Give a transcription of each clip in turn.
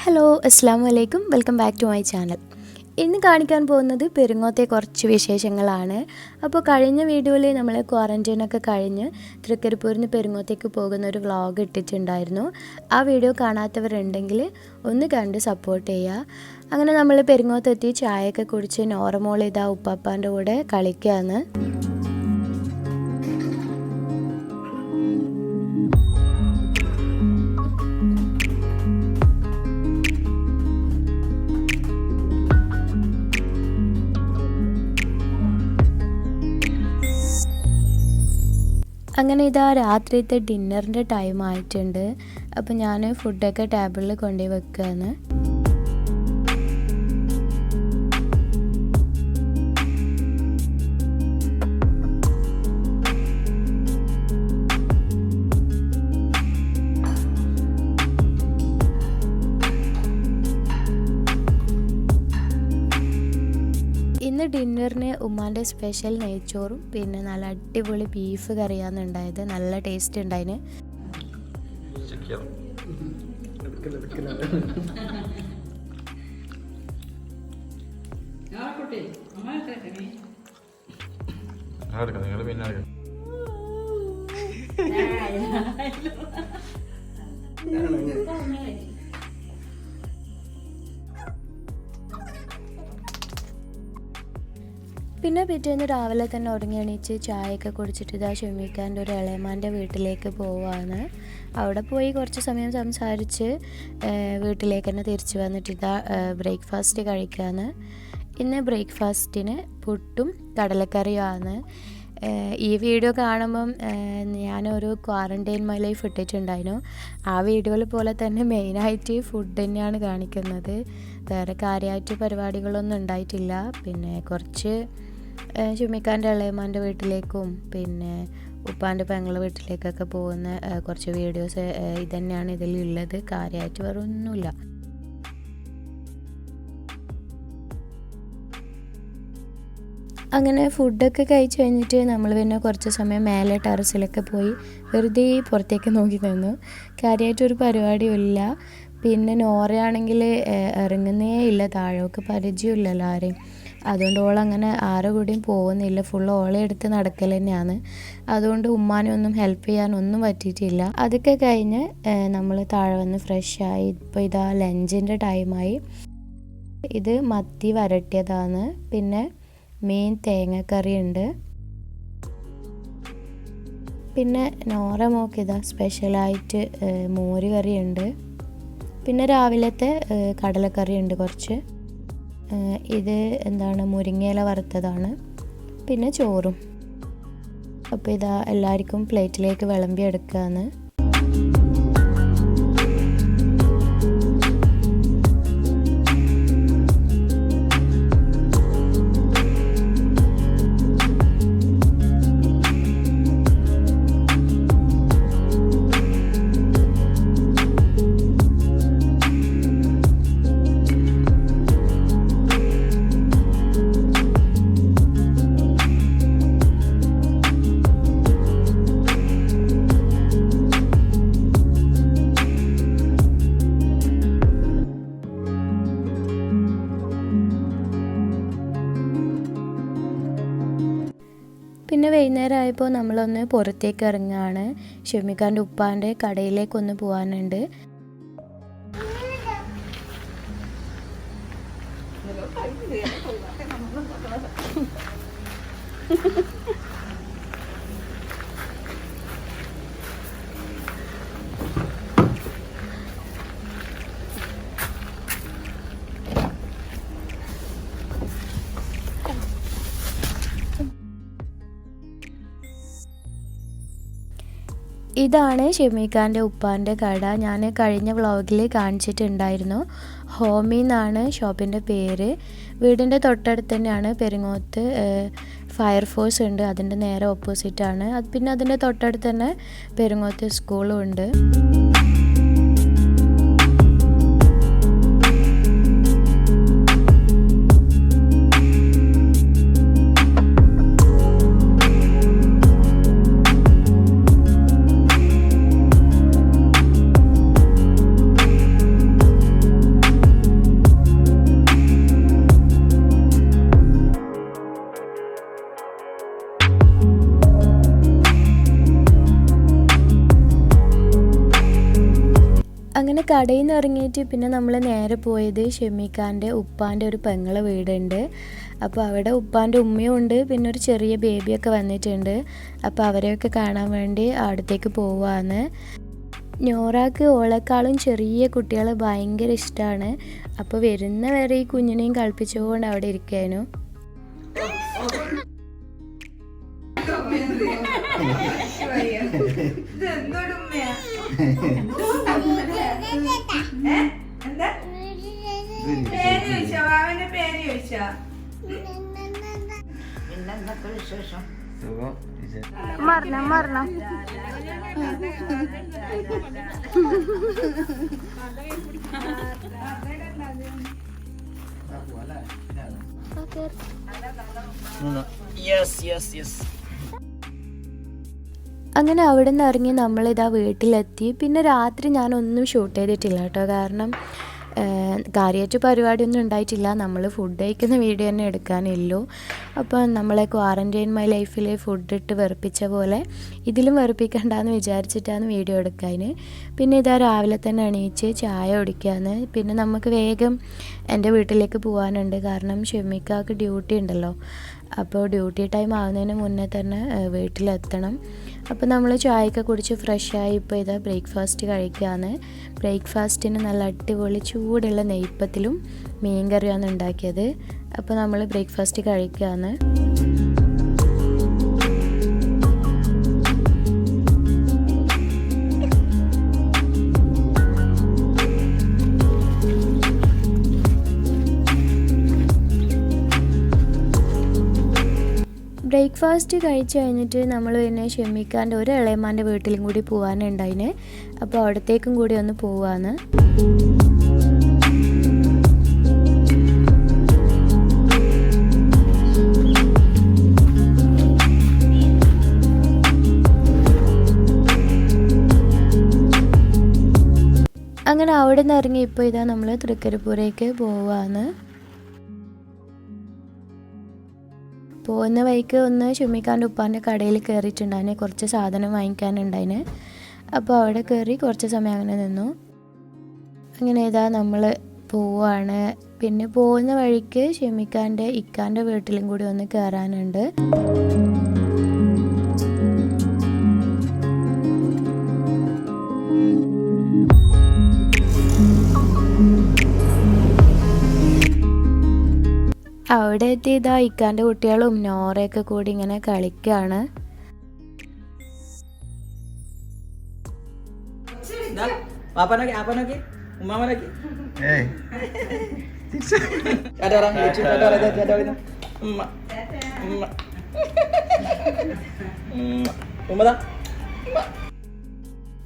Hello, അസ്സലാമു അലൈക്കും. Welcome back to my channel. ഇന്ന് കാണിക്കാൻ പോകുന്നത് പെരിങ്ങോത്തെ കുറച്ച് വിശേഷങ്ങളാണ്. അപ്പോൾ കഴിഞ്ഞ വീഡിയോയിൽ നമ്മൾ ക്വാറൻറ്റൈനൊക്കെ കഴിഞ്ഞ് തൃക്കരിപ്പൂരിൽ നിന്ന് പെരിങ്ങോത്തേക്ക് പോകുന്ന ഒരു വ്ളോഗ് ഇട്ടിട്ടുണ്ടായിരുന്നു. ആ വീഡിയോ കാണാത്തവരുണ്ടെങ്കിൽ ഒന്ന് കണ്ട് സപ്പോർട്ട് ചെയ്യുക. അങ്ങനെ നമ്മൾ പെരിങ്ങോത്തെത്തി ചായയൊക്കെ കുടിച്ച് നോർമോൾ ഇതാ ഉപ്പാപ്പാൻ്റെ കൂടെ കളിക്കുകയാണ്. അങ്ങനെ ഇതാ രാത്രിയത്തെ ഡിന്നറിൻ്റെ ടൈം ആയിട്ടുണ്ട്. അപ്പോൾ ഞാൻ ഫുഡൊക്കെ ടേബിളിൽ കൊണ്ടുപോയി വെക്കുകയാണ്. ഇന്ന് ഡിന്നറിന് ഉമ്മാൻ്റെ സ്പെഷ്യൽ നെയ്ച്ചോറും പിന്നെ നല്ല അടിപൊളി ബീഫ് കറിയാണ് ഉണ്ടായത്. നല്ല ടേസ്റ്റ് ഉണ്ടായിന്. പിന്നെ പിറ്റേന്ന് രാവിലെ തന്നെ ഉറങ്ങി എണീച്ച് ചായയൊക്കെ കുടിച്ചിട്ട് ഇതാ ഷെമിക്കാൻ്റെ ഒരു ഇളയമാൻ്റെ വീട്ടിലേക്ക് പോവാണ്. അവിടെ പോയി കുറച്ച് സമയം സംസാരിച്ച് വീട്ടിലേക്ക് തന്നെ തിരിച്ച് വന്നിട്ട് ഇതാ ബ്രേക്ക്ഫാസ്റ്റ് കഴിക്കാന്ന്. ഇന്ന് ബ്രേക്ക്ഫാസ്റ്റിന് പുട്ടും കടലക്കറിയുമാണ്. ഈ വീഡിയോ കാണുമ്പം ഞാനൊരു ക്വാറൻറ്റൈൻ മൈ ലൈഫ് ഇട്ടിട്ടുണ്ടായിരുന്നു. ആ വീഡിയോയിൽ പോലെ തന്നെ മെയിനായിട്ട് ഫുഡ് തന്നെയാണ് കാണിക്കുന്നത്. വേറെ കാര്യമായിട്ട് പരിപാടികളൊന്നും ഉണ്ടായിട്ടില്ല. പിന്നെ കുറച്ച് ഷുമിക്കാൻ്റെ ഇളയമാൻ്റെ വീട്ടിലേക്കും പിന്നെ ഉപ്പാൻ്റെ പെങ്ങളുടെ വീട്ടിലേക്കൊക്കെ പോകുന്ന കുറച്ച് വീഡിയോസ് ഇതന്നെയാണ് ഇതിലുള്ളത്. കാര്യമായിട്ട് വേറെ ഒന്നുമില്ല. അങ്ങനെ ഫുഡൊക്കെ കഴിച്ച് കഴിഞ്ഞിട്ട് നമ്മൾ പിന്നെ കുറച്ച് സമയം മേലെ ടെറസിലൊക്കെ പോയി വെറുതെ പുറത്തേക്ക് നോക്കി നിന്നു. കാര്യമായിട്ടൊരു പരിപാടിയുമില്ല. പിന്നെ നോറയാണെങ്കിൽ ഇറങ്ങുന്നേ ഇല്ല, താഴേക്ക് പരിചയമില്ലല്ലോ ആരെയും. അതുകൊണ്ട് ഓളങ്ങനെ ആരുടെ കൂടെയും പോകുന്നില്ല, ഫുൾ ഓളെ എടുത്ത് നടക്കൽ തന്നെയാണ്. അതുകൊണ്ട് ഉമ്മാനെ ഒന്നും ഹെൽപ്പ് ചെയ്യാനൊന്നും പറ്റിയിട്ടില്ല. അതൊക്കെ കഴിഞ്ഞ് നമ്മൾ താഴെ വന്ന് ഫ്രഷായി. ഇപ്പോൾ ഇതാ ലഞ്ചിൻ്റെ ടൈമായി. ഇത് മത്തി വരട്ടിയതാണ്. പിന്നെ മീൻ തേങ്ങക്കറി ഉണ്ട്. പിന്നെ നോറ മോക്കിതാ സ്പെഷ്യലായിട്ട് മോര് കറിയുണ്ട്. പിന്നെ രാവിലത്തെ കടലക്കറി ഉണ്ട് കുറച്ച്. ഇത് എന്താണ് മുരിങ്ങയില വറുത്തതാണ്. പിന്നെ ചോറും. അപ്പോൾ ഇതാ എല്ലാവർക്കും പ്ലേറ്റിലേക്ക് വിളമ്പി എടുക്കുകയാണ്. പിന്നെ വൈകുന്നേരം ആയപ്പോൾ നമ്മളൊന്ന് പുറത്തേക്ക് ഇറങ്ങുകയാണ്. ഷെമിക്കാൻ്റെ ഉപ്പാൻ്റെ കടയിലേക്കൊന്ന് പോകാനുണ്ട്. ഇതാണ് ഷെമീഖാൻ്റെ ഉപ്പാൻ്റെ കട. ഞാൻ കഴിഞ്ഞ വ്ളോഗിൽ കാണിച്ചിട്ടുണ്ടായിരുന്നു. ഹോമി എന്നാണ് ഷോപ്പിൻ്റെ പേര്. വീടിൻ്റെ തൊട്ടടുത്ത് തന്നെയാണ് പെരിങ്ങോത്ത് ഫയർഫോഴ്സ് ഉണ്ട്, അതിൻ്റെ നേരെ ഓപ്പോസിറ്റാണ്. പിന്നെ അതിൻ്റെ തൊട്ടടുത്ത് തന്നെ പെരിങ്ങോത്ത് സ്കൂളും ഉണ്ട്. അങ്ങനെ കടയിൽ നിന്ന് ഇറങ്ങിയിട്ട് പിന്നെ നമ്മൾ നേരെ പോയത് ഷെമീഖാൻ്റെ ഉപ്പാൻ്റെ ഒരു പെങ്ങളെ വീടുണ്ട്. അപ്പോൾ അവിടെ ഉപ്പാൻ്റെ ഉമ്മയും ഉണ്ട്, പിന്നെ ഒരു ചെറിയ ബേബിയൊക്കെ വന്നിട്ടുണ്ട്. അപ്പോൾ അവരെയൊക്കെ കാണാൻ വേണ്ടി അടുത്തേക്ക് പോവാന്ന്. നോറാക്ക് ഓളെക്കാളും ചെറിയ കുട്ടികളെ ഭയങ്കര ഇഷ്ടമാണ്. അപ്പോൾ വരുന്ന വരെ ഈ കുഞ്ഞിനെയും കളിപ്പിച്ചുകൊണ്ട് അവിടെ ഇരിക്കാനു. മരണം മരണം അങ്ങനെ അവിടെ നിന്ന് ഇറങ്ങി നമ്മളിതാ വീട്ടിലെത്തി. പിന്നെ രാത്രി ഞാനൊന്നും ഷൂട്ട് ചെയ്തിട്ടില്ല കേട്ടോ, കാരണം കാര്യമായിട്ട് പരിപാടിയൊന്നും ഉണ്ടായിട്ടില്ല. നമ്മൾ ഫുഡ് കഴിക്കുന്ന വീഡിയോ തന്നെ എടുക്കാനുള്ളൂ. അപ്പോൾ നമ്മളെ ക്വാറൻറ്റൈൻ മൈ ലൈഫിൽ ഫുഡ് ഇട്ട് വെറുപ്പിച്ച പോലെ ഇതിലും വെറുപ്പിക്കണ്ടെന്ന് വിചാരിച്ചിട്ടാണ് വീഡിയോ എടുക്കാൻ. പിന്നെ ഇതാ രാവിലെ തന്നെ എണീച്ച് ചായ കുടിക്കാന്ന്. പിന്നെ നമുക്ക് വേഗം എൻ്റെ വീട്ടിലേക്ക് പോകാനുണ്ട്, കാരണം ഷെമീഖാക്ക് ഡ്യൂട്ടി ഉണ്ടല്ലോ. അപ്പോൾ ഡ്യൂട്ടി ടൈം ആവുന്നതിന് മുന്നേ തന്നെ വീട്ടിലെത്തണം. അപ്പോൾ നമ്മൾ ചായയൊക്കെ കുടിച്ച് ഫ്രഷായി ഇപ്പോൾ ഇതാ ബ്രേക്ക്ഫാസ്റ്റ് കഴിക്കുകയാണ്. ബ്രേക്ക്ഫാസ്റ്റിന് നല്ല അടിപൊളി ചൂടുള്ള നെയ്പ്പത്തിലും മീൻ കറിയാണ് ഉണ്ടാക്കിയത്. അപ്പോൾ നമ്മൾ ബ്രേക്ക്ഫാസ്റ്റ് കഴിക്കുകയാണ്. ബ്രേക്ക്ഫാസ്റ്റ് കഴിച്ച് കഴിഞ്ഞിട്ട് നമ്മൾ പിന്നെ ഷെമീഖാൻ്റെ ഒരു ഇളയമാൻ്റെ വീട്ടിലും കൂടി പോകാനുണ്ടായിന്. അപ്പോൾ അവിടത്തേക്കും കൂടി ഒന്ന് പോവാന്ന്. അങ്ങനെ അവിടെ നിന്ന് ഇറങ്ങി ഇപ്പോൾ ഇതാ നമ്മൾ തൃക്കരിപ്പൂരേക്ക് പോവാന്ന്. പോകുന്ന വഴിക്ക് ഒന്ന് ഷെമീഖാൻ്റെ ഉപ്പാൻ്റെ കടയിൽ കയറിയിട്ടുണ്ടായിന്, കുറച്ച് സാധനം വാങ്ങിക്കാനുണ്ടായിന്. അപ്പോൾ അവിടെ കയറി കുറച്ച് സമയം അങ്ങനെ നിന്നു. അങ്ങനെ ഇതാ നമ്മൾ പോവാണ്. പിന്നെ പോകുന്ന വഴിക്ക് ഷെമീഖാൻ്റെ ഇക്കാൻ്റെ വീട്ടിലും കൂടി ഒന്ന് കയറാനുണ്ട്. അവിടെ എത്തിയതാ ഇക്കാൻ്റെ കുട്ടികളും നോറയൊക്കെ കൂടി ഇങ്ങനെ കളിക്കുകയാണ്.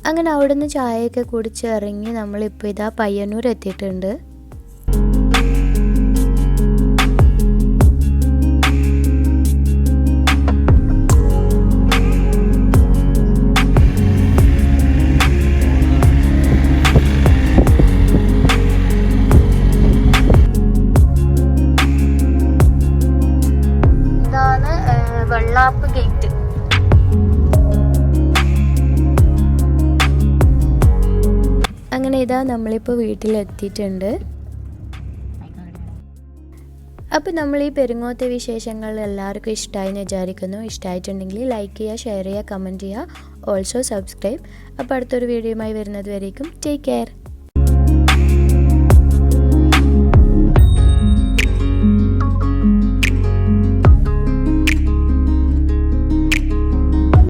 അങ്ങനെ അവിടുന്ന് ചായയൊക്കെ കുടിച്ചിറങ്ങി നമ്മളിപ്പോൾ ഇതാ പയ്യന്നൂർ എത്തിയിട്ടുണ്ട്. വെള്ളാപ്പ് ഗേറ്റ്. അങ്ങനെ ഇതാ നമ്മളിപ്പോൾ വീട്ടിലെത്തിയിട്ടുണ്ട്. അപ്പോൾ നമ്മൾ ഈ പെരിങ്ങോത്തെ വിശേഷങ്ങൾ എല്ലാവർക്കും ഇഷ്ടമായെന്ന് വിചാരിക്കുന്നു. ഇഷ്ടമായിട്ടുണ്ടെങ്കിൽ ലൈക്ക് ചെയ്യുക, ഷെയർ ചെയ്യുക, കമൻറ്റ് ചെയ്യുക, ഓൾസോ സബ്സ്ക്രൈബ്. അപ്പോൾ അടുത്തൊരു വീഡിയോയുമായി വരുന്നത് വരേക്കും ടേക്ക് കെയർ.